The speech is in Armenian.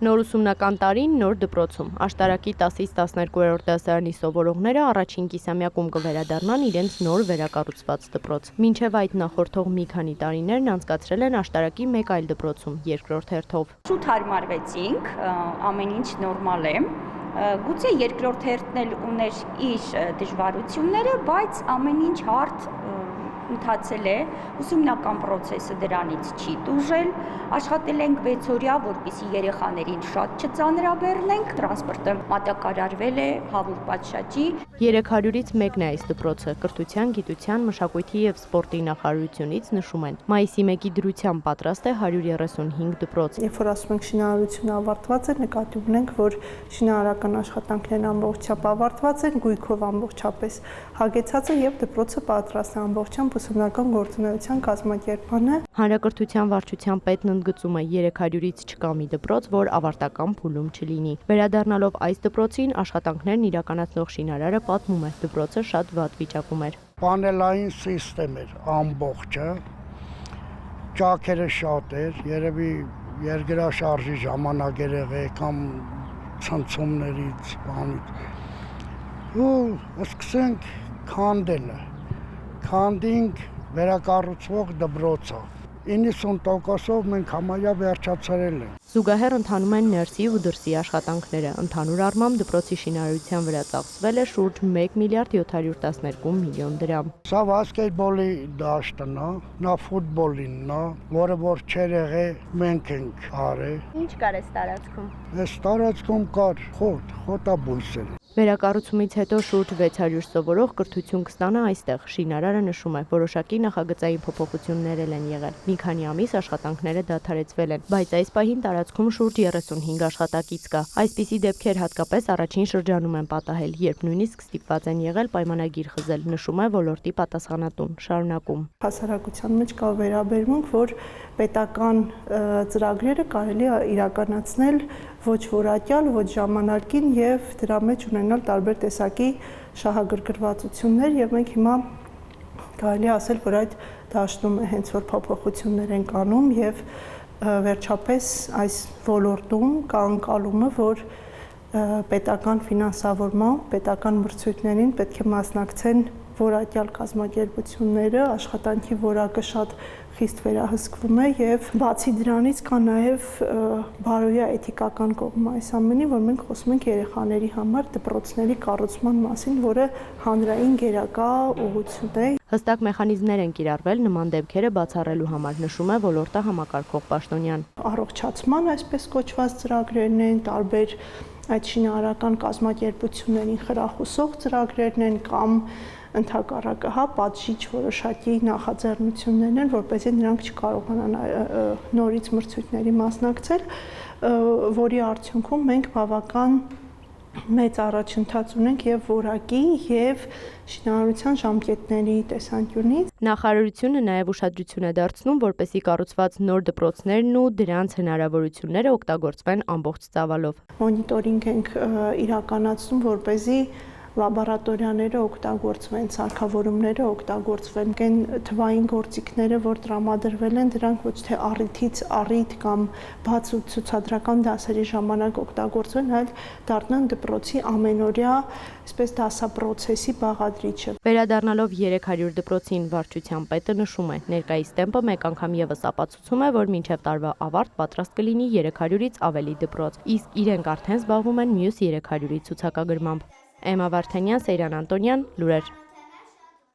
Նոր ուսումնական տարին նոր դպրոցում աշտարակի 10-ից 12-րդ դասարանի սովորողները առաջին կիսամյակում կվերադառնան իրենց նոր վերակառուցված դպրոց։ Մինչև այդ նախորդող մի քանի տարիներն անցկացրել են աշտարակի մեկ այլ դպրոցում, երկրորդ հերթով։ Շուտ հարմարվեցինք, ամեն ինչ նորմալ է։ Գուցե երկրորդ հերթն էլ ուներ իր դժվարությունները, բայց ամեն ինչ հարթ ընթացել է, ուսումնական process-ը դրանից չի տուժել, աշխատել ենք 6 օրյա, որպեսզի երեխաներին շատ չծանրաբեռնենք, տրանսպորտը մատակարարվել է հավուր պատշաճի։ 300-ից մեկն է այս դպրոցը, կրթության, գիտության, մշակույթի և սպորտի նախարարությունից նշում են։ Մայիսի 1-ի դրությամբ պատրաստ է 135 դպրոց։ Երբ որ ասում ենք շինարարությունը ավարտված է, նկատի ունենք, որ շինարարական աշխատանքներն ամբողջությամբ ավարտված են, գույքով ամբողջապես հագեցած է եւ դպրոցը պատրաստ է ամբողջությամբ ուսումնական գործունեության կազմակերպմանը։ Հանրակրթության վարչության պետն ընդգծում է 300-ից չկա մի դպրոց, որ ավարտական փուլում չլինի։ Վերադառնալով այս դպրոցին աշխատանքներն իրականացնող շինարարը պատմում է, դպրոցը շատ վատ վիճակում էր։ Պանելային սիստեմ էր ամբողջը, ճաքերը շատ էր, երևի երկրաշարժի ժամանակ էր եղել կամ ցնցումներից բանից։ Ու սկսենք քանդելը։ Քանդինք վերակառուցվող դպրոցը։ 90%-ով մենք համարյա վերջացրել ենք։ Զուգահեռ ընթանում են ներսի ու դրսի աշխատանքները։ Ընդհանուր առմամբ դպրոցի շինարարության վրա ծախսվել է շուրջ 1 միլիարդ 712 միլիոն դրամ։ Սա բասկետբոլի դաշտն է, նա ֆուտբոլինն է, որը որ չեր եղել մենք ենք արել։ Ինչ կար այս տարածքում։ Այս տարածքում կար խոտաբույսեր։ Վերակառուցումից հետո շուրջ 600 սովորող կրթություն կստանա այստեղ։ Շինարարը նշում է, որոշակի նախագծային փոփոխություններ են եղել։ Մի քանի ամիս աշխատանքները դադարեցվել են, բայց այս պահին տարածքում շուրջ 35 աշխատակից կա։ Այսպիսի դեպքեր հատկապես առաջին շրջանում են պատահել, երբ նույնիսկ ստիպված են եղել պայմանագիր խզել, նշում է ոլորտի պատասխանատուն, շարունակում։ Հասարակության մեջ կա վերաբերմունք, որ պետական ծրագրերը կարելի է իրականացնել ոչ որակյալ, ոչ ժամանակին եւ դրա մեջ ունենալ տարբեր տեսակի շահագրգռվածություններ եւ մենք հիմա կարելի է ասել, որ այդ դաշտում է հենց որ փոփոխություններ են կանում եւ վերջապես այս ոլորտում կա անկալումը, որ պետական ֆինանսավորմամբ, պետական մրցույթներին պետք է մասնակցեն որակյալ կազմակերպությունները, աշխատանքի որակը շատ խիստ վերահսկվում է եւ բացի դրանից կա նաեւ բարոյա էթիկական կողմը այս ամենի, որ մենք խոսում ենք երեխաների համար դպրոցների կառուցման մասին, որը հանրային գերակա ուղղություն է։ Հստակ մեխանիզմներ են կիրառվել նման դեպքերը բացառելու համար, նշում է ոլորտը համակարգող պաշտոնյան։ Առողջացման այսպես կոչված ծրագրերն են, տարբեր այդ շինարարական կազմակերպություններին խրախուսող ծրագրերն են կամ ընդհակառակը, պատժիչ որոշակի նախաձեռնություններն են, որպեսզի նրանք չկարողանան նորից մրցույթների մասնակցել, որի արդյունքում մենք բավական մեծ առաջընթաց ունենք եւ որակի եւ շինարարության ժամկետների տեսանկյունից։ Նախարարությունը նաեւ ուշադրություն է դարձնում, որպեսզի կառուցված նոր դպրոցներն ու դրանց հնարավորությունները օգտագործվեն ամբողջ ծավալով։ Մոնիտորինգ ենք իրականացնում, որպեսզի լաբորատորիաները օգտագործվեն, սարքավորումները օգտագործվեն, այն թվային գործիքները, որ տրամադրվել են, դրանք ոչ թե առիթից առիթ կամ բաց ցուցադրական դասերի ժամանակ օգտագործվեն, այլ դառնան դպրոցի ամենօրյա, այսպես դասապրոցեսի բաղադրիչը։ Վերադառնալով 300 դպրոցին վարչության պետը նշում է, ներկայիս տեմպը մեկ անգամ եւս ապացուցում է, որ մինչև տարվա ավարտ պատրաստ կլինի 300-ից ավելի դպրոց, իսկ իրենք արդեն զբաղվում են մյուս 300-ի ցուցակագրմամբ։ Էմմա Վարդանյան, Սեյրան Անտոնյան, լուրեր։